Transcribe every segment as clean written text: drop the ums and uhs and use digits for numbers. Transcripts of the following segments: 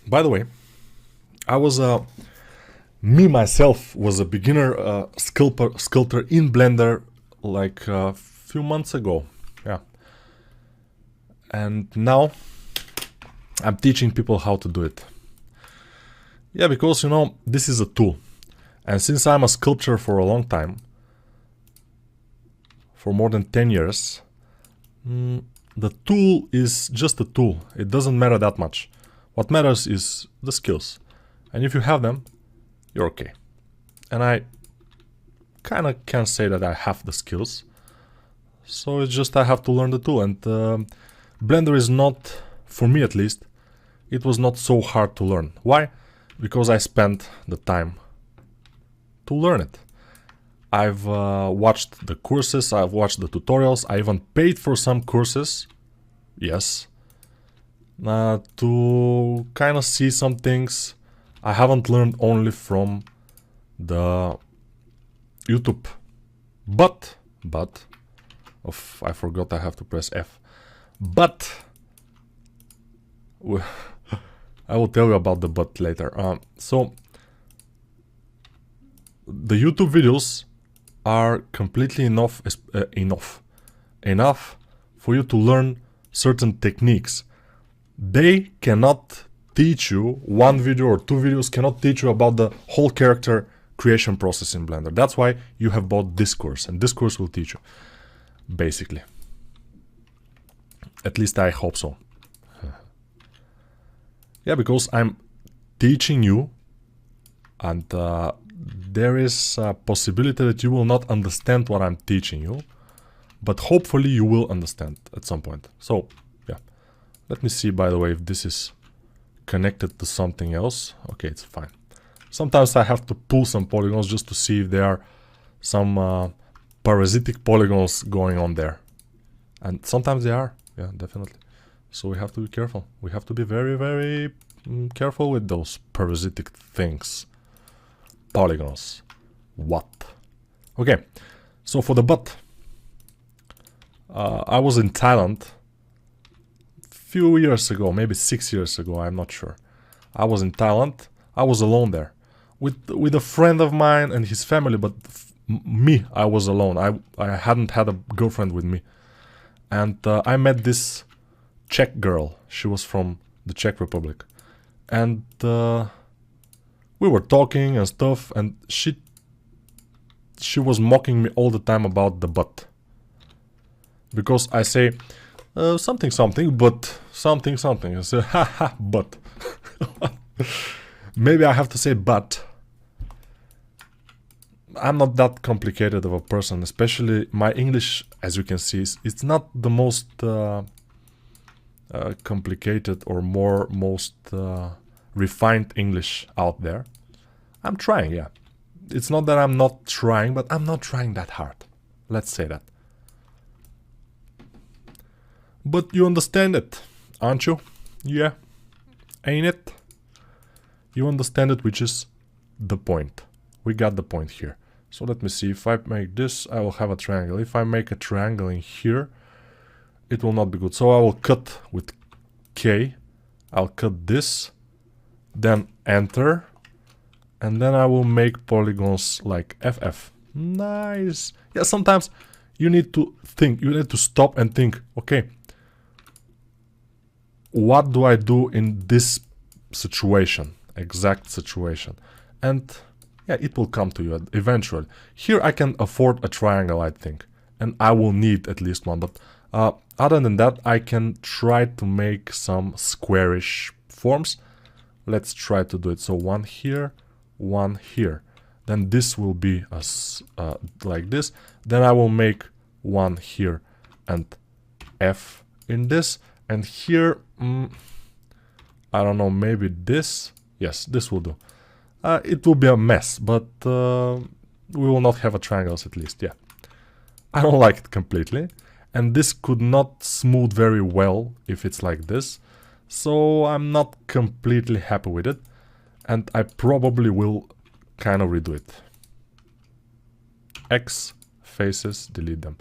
By the way, I was me myself was a beginner sculptor in Blender like a few months ago. Yeah. And now I'm teaching people how to do it. Yeah, because you know, this is a tool. And since I'm a sculptor for a long time, for more than 10 years, the tool is just a tool. It doesn't matter that much. What matters is the skills. And if you have them, you're okay. And I kind of can say that I have the skills. So it's just I have to learn the tool. And Blender is not, for me at least, it was not so hard to learn. Why? Because I spent the time to learn it. I've watched the courses, I've watched the tutorials, I even paid for some courses, yes, to kind of see some things I haven't learned only from the YouTube. But, I forgot I have to press F. But, I will tell you about the but later. So, the YouTube videos are completely enough for you to learn certain techniques. They cannot teach you, one video or two videos cannot teach you about the whole character creation process in Blender. That's why you have bought this course, and this course will teach you, basically. At least I hope so. Yeah, because I'm teaching you, and there is a possibility that you will not understand what I'm teaching you, but hopefully you will understand at some point. So, yeah. Let me see, by the way, if this is connected to something else. Okay, it's fine. Sometimes I have to pull some polygons just to see if there are some parasitic polygons going on there. And sometimes they are. Yeah, definitely. So we have to be careful. We have to be very, very careful with those parasitic things. Polygons. What? Okay, so for the but, I was in Thailand few years ago, maybe 6 years ago, I'm not sure. I was in Thailand. I was alone there with a friend of mine and his family, but me, I was alone. I hadn't had a girlfriend with me. And I met this Czech girl. She was from the Czech Republic. And we were talking and stuff, and she was mocking me all the time about the but. Because I say something something, but something something. I say haha, but. Maybe I have to say but. I'm not that complicated of a person, especially my English, as you can see, it's not the most complicated or most refined English out there. I'm trying, yeah. It's not that I'm not trying, but I'm not trying that hard. Let's say that. But you understand it, aren't you? Yeah. Ain't it? You understand it, which is the point. We got the point here. So let me see. If I make this, I will have a triangle. If I make a triangle in here, it will not be good. So I will cut with K. I'll cut this. Then enter. And then I will make polygons like FF. Nice. Yeah, sometimes you need to think. You need to stop and think. Okay. What do I do in this situation? Exact situation. And yeah, it will come to you eventually. Here I can afford a triangle, I think. And I will need at least one. But other than that, I can try to make some squarish forms. Let's try to do it. So one here, one here. Then this will be like this. Then I will make one here and F in this. And here, I don't know, maybe this. Yes, this will do. It will be a mess, but we will not have a triangles at least, yeah. I don't like it completely. And this could not smooth very well if it's like this. So I'm not completely happy with it. And I probably will kind of redo it. X faces, delete them.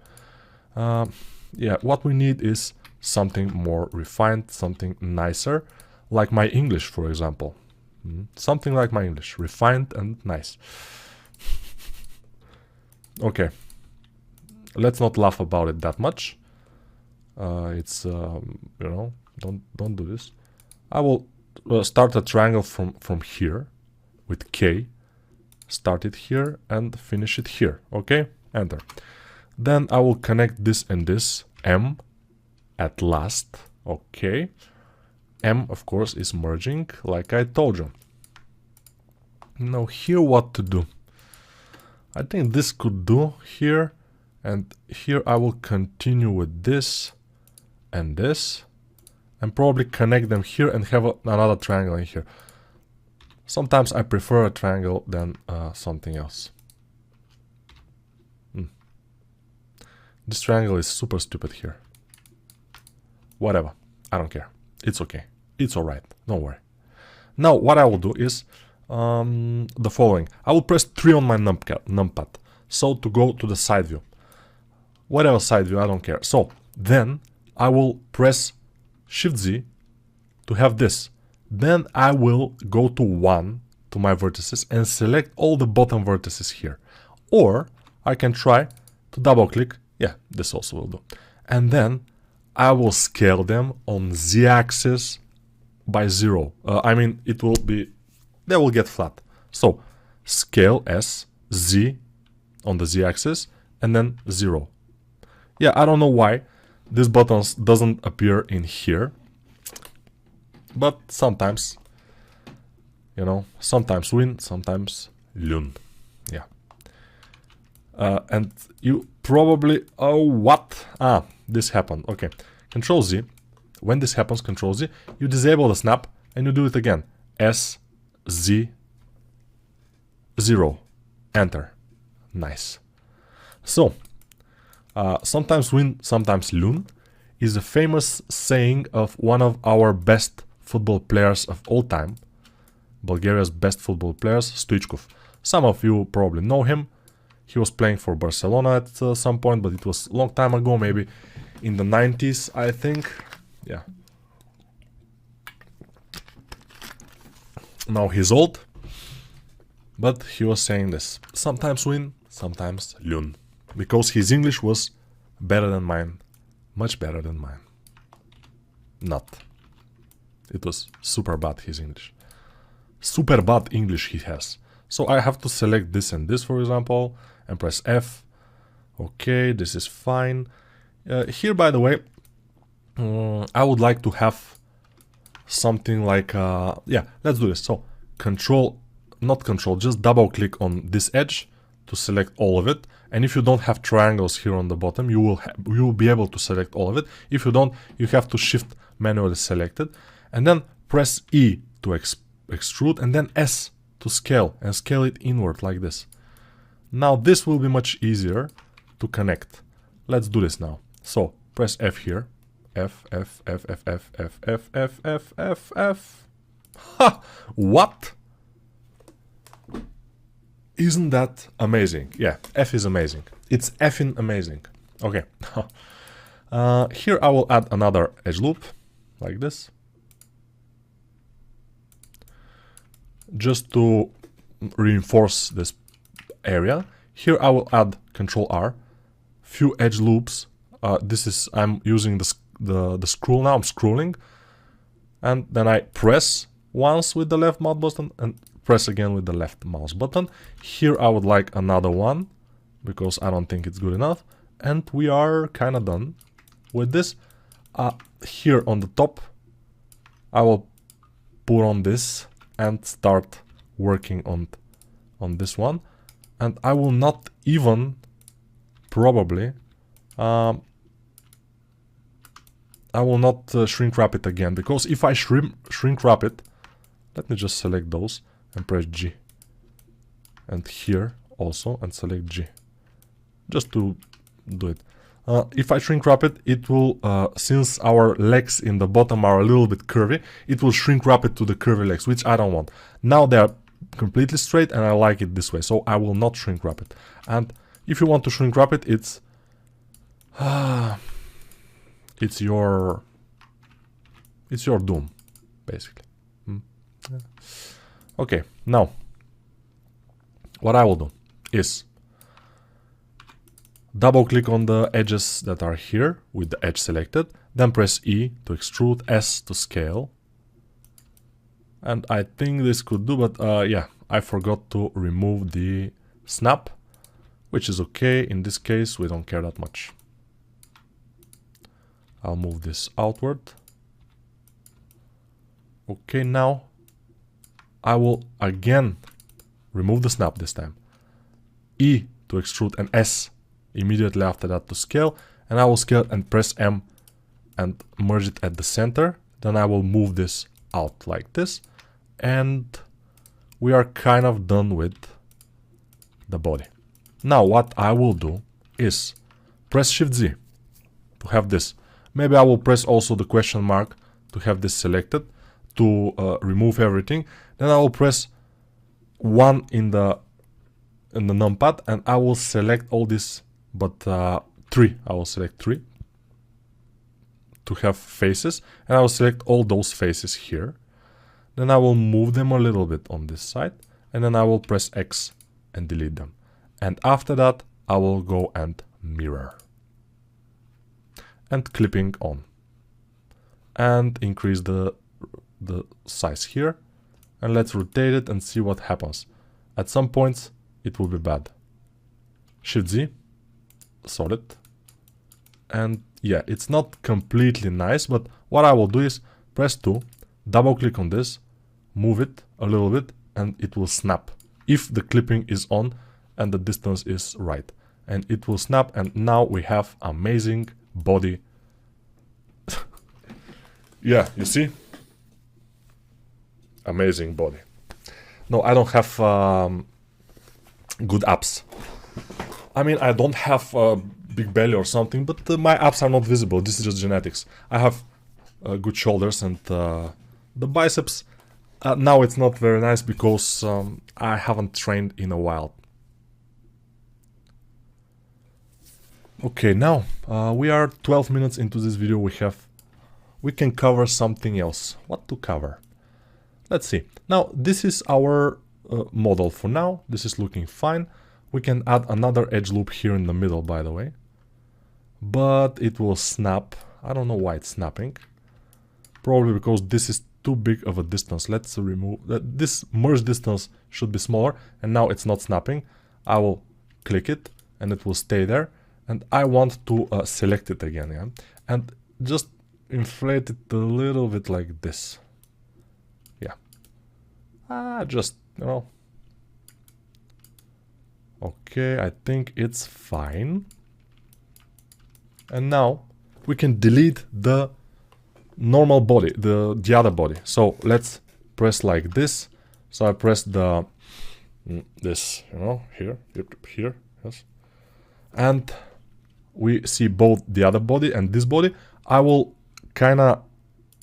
Yeah, what we need is something more refined, something nicer. like my English, for example. Something like my English, refined and nice. Okay, let's not laugh about it that much. It's you know, don't do this. I will start a triangle from here with K. Start it here and finish it here. Okay, enter. Then I will connect this and this, M, at last. Okay, M of course is merging, like I told you. Now here what to do? I think this could do here, and here I will continue with this and this, and probably connect them here and have another triangle in here. Sometimes I prefer a triangle than something else. This triangle is super stupid here. Whatever, I don't care. It's okay. It's alright, don't worry. Now what I will do is the following. I will press 3 on my numpad, so to go to the side view. Whatever side view, I don't care. So then I will press Shift Z to have this. Then I will go to 1 to my vertices and select all the bottom vertices here. Or I can try to double click. Yeah, this also will do. And then I will scale them on Z-axis by 0. I mean, it will be, they will get flat. So scale S, Z on the Z-axis, and then 0. Yeah, I don't know why this button doesn't appear in here. But sometimes, you know, sometimes win, sometimes lose. Yeah. And you probably, oh, what? Ah, this happened. Okay. Control Z. When this happens, Control Z, you disable the snap and you do it again. S, Z, 0. Enter. Nice. So, sometimes win, sometimes lose is a famous saying of one of our best football players of all time, Bulgaria's best football players, Stoichkov. Some of you probably know him. He was playing for Barcelona at some point, but it was a long time ago, maybe in the 90s, I think. Yeah. Now he's old, but he was saying this. Sometimes win, sometimes lose. Because his English was better than mine. Much better than mine. Not. It was super bad, his English. Super bad English he has. So I have to select this and this, for example, and press F. Okay, this is fine. Here, by the way, I would like to have something like, yeah, let's do this. So just double click on this edge to select all of it. And if you don't have triangles here on the bottom, you will be able to select all of it. If you don't, you have to shift manually select it. And then press E to extrude, and then S to scale, and scale it inward like this. Now this will be much easier to connect. Let's do this now. So press F here. F, F, F, F, F, F, F, F, F, F, F. Ha! What? Isn't that amazing? Yeah, F is amazing. It's effing amazing. Okay. Here I will add another edge loop, like this. Just to reinforce this area. Here I will add Control R, few edge loops. I'm using the scroll now. I'm scrolling, and then I press once with the left mouse button and press again with the left mouse button. Here I would like another one because I don't think it's good enough, and we are kind of done with this. Here on the top, I will put on this and start working on this one, and I will not even probably I will not shrink wrap it again, because if I shrink wrap it, let me just select those and press G, and here also, and select G just to do it. If I shrink wrap it, it will, since our legs in the bottom are a little bit curvy, it will shrink wrap it to the curvy legs, which I don't want. Now they are completely straight and I like it this way, so I will not shrink wrap it. And if you want to shrink wrap it, it's your doom. basically. Yeah. Okay, now what I will do is double click on the edges that are here with the edge selected, then press E to extrude, S to scale. And I think this could do, but yeah, I forgot to remove the snap, which is okay. In this case, we don't care that much. I'll move this outward. Okay, now I will again remove the snap this time. E to extrude and S immediately after that to scale. And I will scale and press M and merge it at the center. Then I will move this out like this. And we are kind of done with the body. Now what I will do is press Shift Z to have this. Maybe I will press also the question mark to have this selected to remove everything. Then I will press 1 in the numpad and I will select all this, but 3. I will select 3 to have faces, and I will select all those faces here. Then I will move them a little bit on this side, and then I will press X and delete them. And after that, I will go and mirror. And clipping on. And increase the size here. And let's rotate it and see what happens. At some points, it will be bad. Shift Z, solid. And yeah, it's not completely nice, but what I will do is press 2, double click on this, move it a little bit, and it will snap if the clipping is on and the distance is right. And it will snap, and now we have amazing body. Yeah, you see? Amazing body. No, I don't have good abs. I mean, I don't have a big belly or something, but my abs are not visible. This is just genetics. I have good shoulders and the biceps. Now it's not very nice because I haven't trained in a while. Okay, now we are 12 minutes into this video. We can cover something else. What to cover? Let's see. Now this is our model for now. This is looking fine. We can add another edge loop here in the middle, by the way, but it will snap. I don't know why it's snapping. Probably because this is too big of a distance. Let's remove that. This merge distance should be smaller, and now it's not snapping. I will click it and it will stay there, and I want to select it again, yeah? And just inflate it a little bit like this. Yeah, just, you know. Okay, I think it's fine. And now we can delete the normal body, the other body. So let's press like this. So I press the this, you know, here, yes. And we see both the other body and this body. I will kind of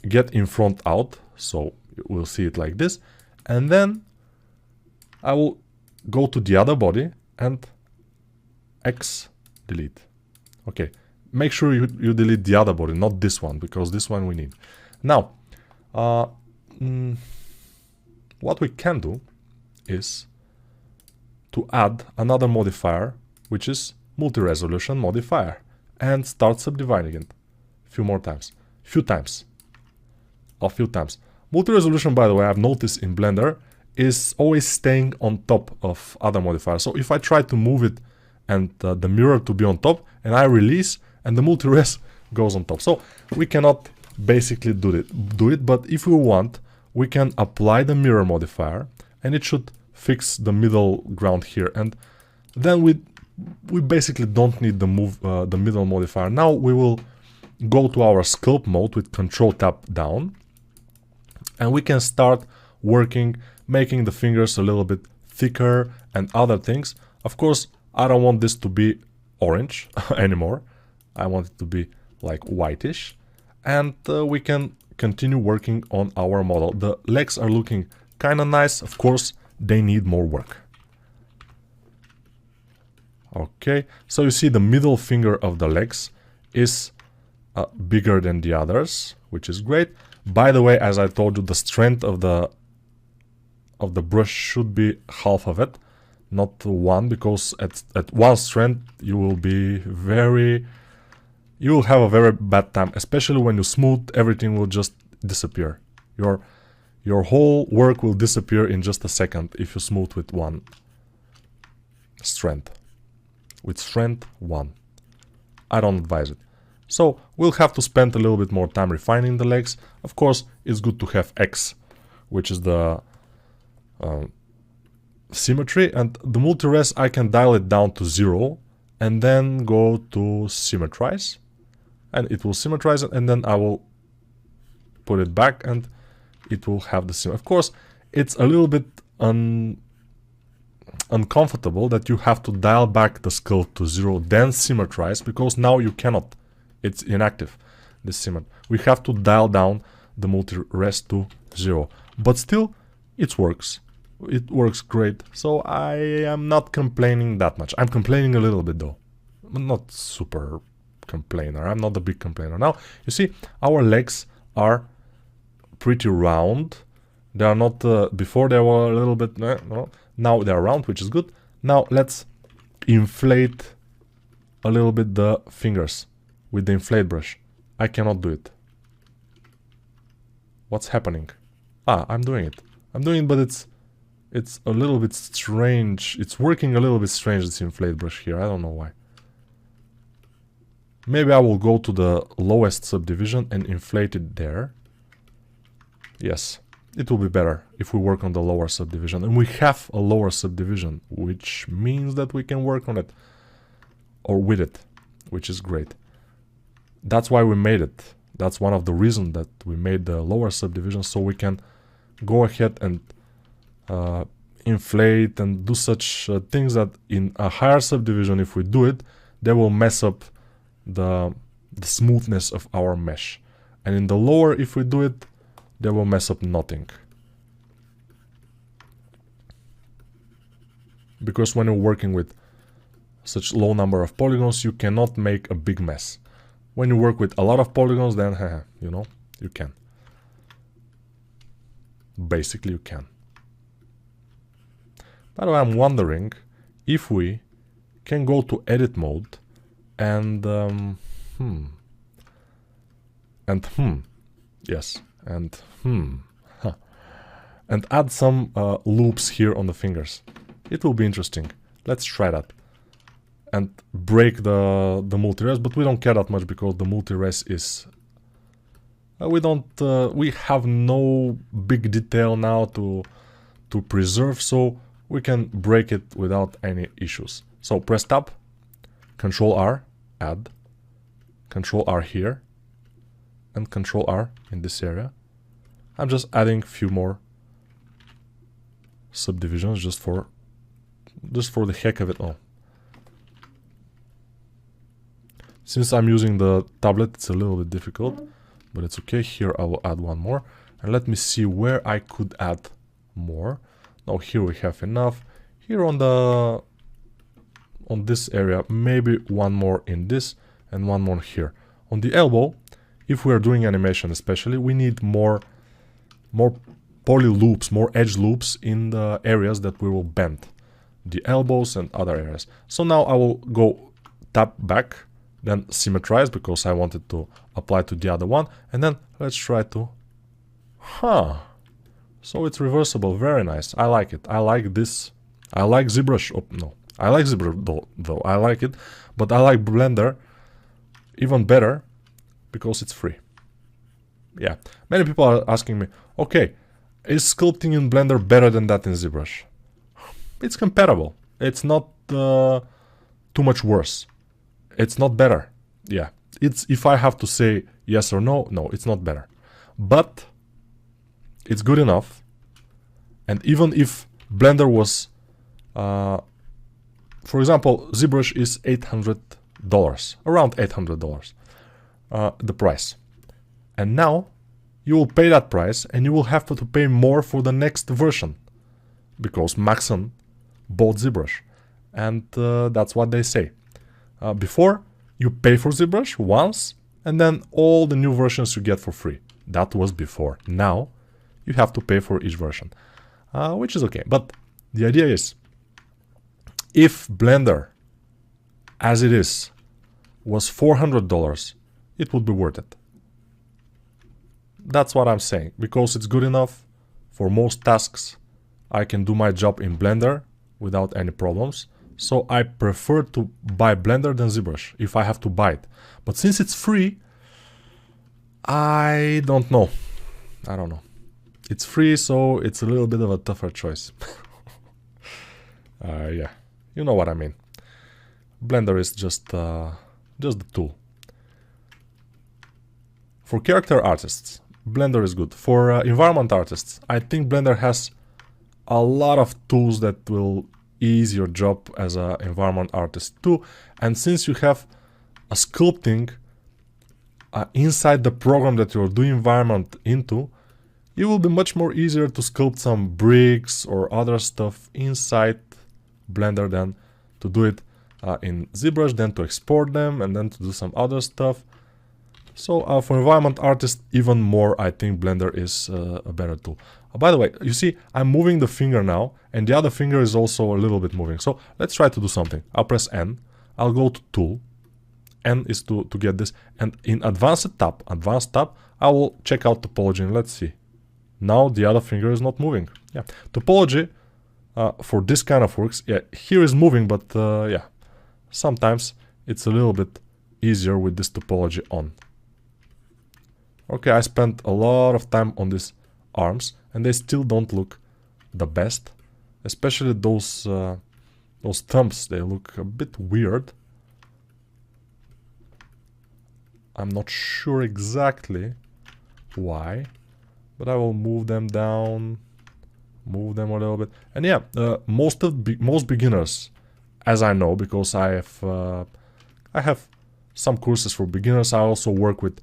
get in front out, so we'll see it like this. And then I will go to the other body and X delete. Okay, make sure you delete the other body, not this one, because this one we need. Now, what we can do is to add another modifier, which is multi-resolution modifier, and start subdividing it a few times. Multi-resolution, by the way, I've noticed in Blender, is always staying on top of other modifiers. So if I try to move it and the mirror to be on top, and I release, and the multi-res goes on top. So we cannot basically do it, but if we want, we can apply the mirror modifier, and it should fix the middle ground here. And then we basically don't need the middle modifier. Now we will go to our sculpt mode with Control Tab down, and we can start working, making the fingers a little bit thicker and other things. Of course, I don't want this to be orange anymore. I want it to be like whitish, and we can continue working on our model. The legs are looking kind of nice. Of course, they need more work. Okay, so you see the middle finger of the legs is bigger than the others, which is great. By the way, as I told you, the strength of the brush should be half of it, not 1, because at 1 strength you will have a very bad time, especially when you smooth. Everything will just disappear. Your whole work will disappear in just a second if you smooth with 1 strength. With strength 1. I don't advise it. So we'll have to spend a little bit more time refining the legs. Of course, it's good to have X, which is the symmetry, and the multi-res I can dial it down to 0 and then go to symmetrize, and it will symmetrize it, and then I will put it back and it will have the same. Of course, it's a little bit uncomfortable that you have to dial back the skull to 0, then symmetrize, because now you cannot. It's inactive, this symmetry. We have to dial down the multi-res to 0. But still, it works. It works great. So I am not complaining that much. I'm complaining a little bit though. I'm not super complainer. I'm not a big complainer. Now, you see, our legs are pretty round. They are not, before they were a little bit, no. Now they are round, which is good. Now let's inflate a little bit the fingers with the inflate brush. I cannot do it. What's happening? I'm doing it. I'm doing it, but it's a little bit strange. It's working a little bit strange, this inflate brush here. I don't know why. Maybe I will go to the lowest subdivision and inflate it there. Yes, it will be better if we work on the lower subdivision. And we have a lower subdivision, which means that we can work on it. Or with it, which is great. That's why we made it. That's one of the reasons that we made the lower subdivision, so we can go ahead and inflate and do such things that in a higher subdivision, if we do it, they will mess up the smoothness of our mesh. And in the lower, if we do it, they will mess up nothing. Because when you're working with such low number of polygons, you cannot make a big mess. When you work with a lot of polygons, then, you know, you can. Basically, you can. By the way, I'm wondering if we can go to edit mode and, yes, and, and add some loops here on the fingers. It will be interesting. Let's try that. And break the multi-res, but we don't care that much because the multi-res is... we have no big detail now to preserve, so we can break it without any issues. So press tab, Control R, add, Control R here, and Control R in this area. I'm just adding a few more subdivisions just for the heck of it all. Since I'm using the tablet, it's a little bit difficult, but it's okay. Here I will add one more, and let me see where I could add more. Now here we have enough. Here on this area, maybe one more in this and one more here. On the elbow, if we are doing animation especially, we need more poly loops, more edge loops in the areas that we will bend. The elbows and other areas. So now I will go tap back, then symmetrize because I wanted to apply to the other one, and then let's try to... So it's reversible, very nice. I like it. I like this. I like ZBrush. Oh, no, I like ZBrush though. I like it, but I like Blender even better because it's free. Yeah, many people are asking me, okay, is sculpting in Blender better than that in ZBrush? It's comparable. It's not too much worse. It's not better. Yeah, it's, if I have to say yes or no, no, it's not better. But it's good enough. And even if Blender was, for example, ZBrush is $800, around $800, the price. And now you will pay that price and you will have to pay more for the next version because Maxon bought ZBrush. And that's what they say. Before, you pay for ZBrush once, and then all the new versions you get for free. That was before. Now you have to pay for each version, which is okay. But the idea is, if Blender as it is was $400, it would be worth it. That's what I'm saying, because it's good enough for most tasks. I can do my job in Blender without any problems. So I prefer to buy Blender than ZBrush if I have to buy it. But since it's free, I don't know. I don't know. It's free, so it's a little bit of a tougher choice. Yeah, you know what I mean. Blender is just the tool. For character artists, Blender is good. For environment artists, I think Blender has a lot of tools that will ease your job as an environment artist too. And since you have a sculpting inside the program that you're doing environment into, it will be much more easier to sculpt some bricks or other stuff inside Blender than to do it in ZBrush, then to export them and then to do some other stuff. So for environment artists, even more, I think Blender is a better tool. By the way, you see, I'm moving the finger now, and the other finger is also a little bit moving. So let's try to do something. I'll press N. I'll go to Tool. N is to get this. And in Advanced tab, I will check out Topology, and let's see. Now the other finger is not moving. Yeah, Topology for this kind of works. Yeah, here is moving, but yeah, sometimes it's a little bit easier with this Topology on. Okay, I spent a lot of time on these arms, and they still don't look the best. Especially those thumbs, they look a bit weird. I'm not sure exactly why, but I will move them down, move them a little bit. And yeah, most beginners, as I know, because I have some courses for beginners. I also work with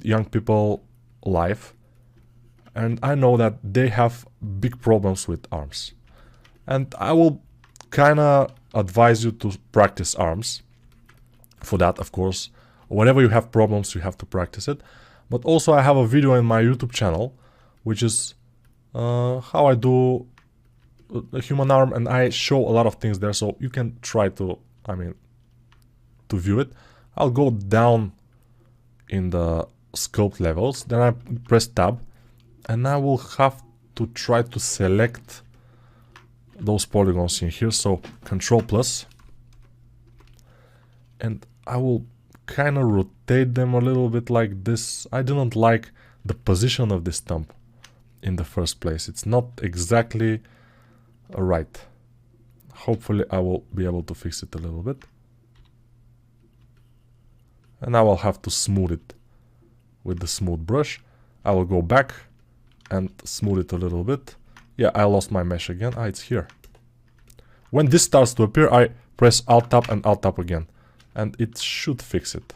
young people live, and I know that they have big problems with arms. And I will kind of advise you to practice arms. For that, of course, whenever you have problems, you have to practice it. But also I have a video in my YouTube channel, which is how I do a human arm, and I show a lot of things there, so you can try to, to view it. I'll go down in the sculpt levels, then I press tab, and I will have to try to select those polygons in here. So Control plus, and I will kind of rotate them a little bit like this. I didn't like the position of this thumb in the first place. It's not exactly right. Hopefully I will be able to fix it a little bit. And I will have to smooth it with the smooth brush. I will go back and smooth it a little bit. Yeah, I lost my mesh again. Ah, it's here. When this starts to appear, I press Alt Tab and Alt Tab again, and it should fix it.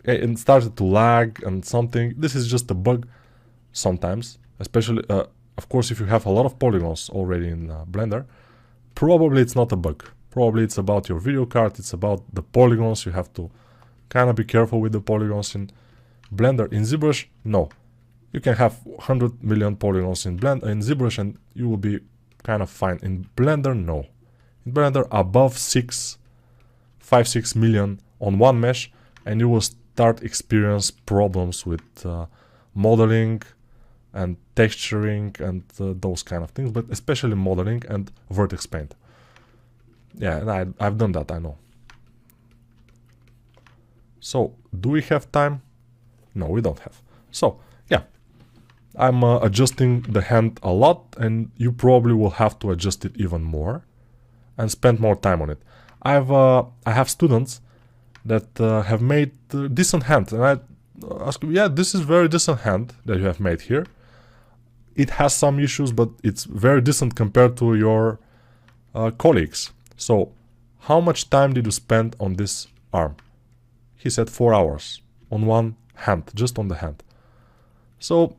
It started to lag and something. This is just a bug sometimes, especially, of course, if you have a lot of polygons already in Blender, probably it's not a bug. Probably it's about your video card, it's about the polygons. You have to kind of be careful with the polygons in Blender. In ZBrush, no. You can have 100 million polygons in ZBrush and you will be kind of fine. In Blender, no. In Blender, above 5-6 million on one mesh, and you will start experience problems with modeling and texturing and those kind of things, but especially modeling and vertex paint. Yeah, and I've done that, I know. So, do we have time? No, we don't have. So, yeah, I'm adjusting the hand a lot, and you probably will have to adjust it even more and spend more time on it. I have students that have made decent hand, and I ask them, yeah, this is very decent hand that you have made here. It has some issues, but it's very decent compared to your colleagues. So, how much time did you spend on this arm? He said 4 hours on one hand, just on the hand. So,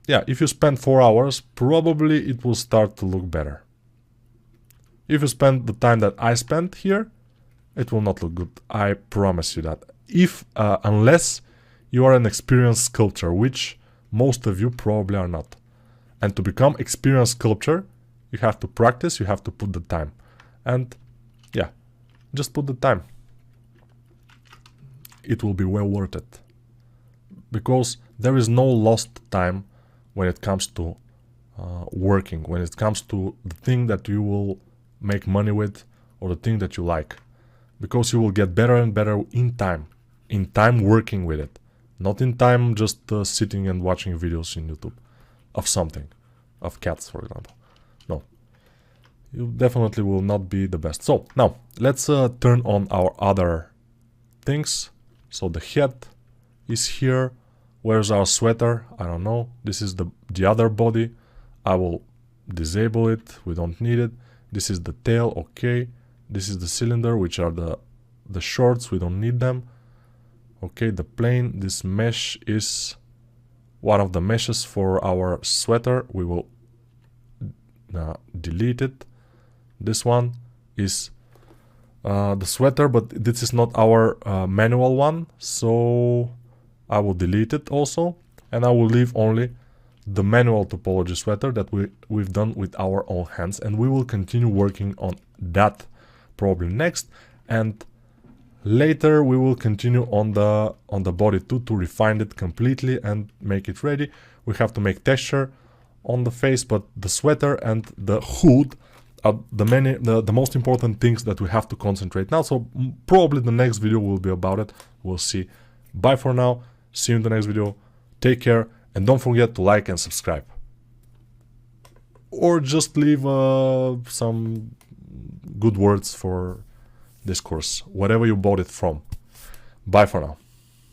yeah, if you spend 4 hours, probably it will start to look better. If you spend the time that I spent here, it will not look good. I promise you that. if unless you are an experienced sculptor, which most of you probably are not. And to become experienced sculptor, you have to practice, you have to put the time. And yeah, just put the time. It will be well worth it. Because there is no lost time when it comes to working, when it comes to the thing that you will make money with or the thing that you like. Because you will get better and better in time working with it. Not in time just sitting and watching videos in YouTube of something, of cats for example. No, you definitely will not be the best. So now let's turn on our other things. So the head is here. Where's our sweater? I don't know. This is the other body. I will disable it. We don't need it. This is the tail. Okay. This is the cylinder, which are the shorts. We don't need them. Okay, the plane. This mesh is one of the meshes for our sweater. We will delete it. This one is the sweater, but this is not our manual one, so I will delete it also, and I will leave only the manual topology sweater that we've done with our own hands, and we will continue working on that probably next, and later we will continue on the body too, to refine it completely and make it ready. We have to make texture on the face, but the sweater and the hood are the most important things that we have to concentrate now. So probably the next video will be about it. We'll see. Bye for now. See you in the next video. Take care, and don't forget to like and subscribe. Or just leave some good words for this course, whatever you bought it from. Bye for now.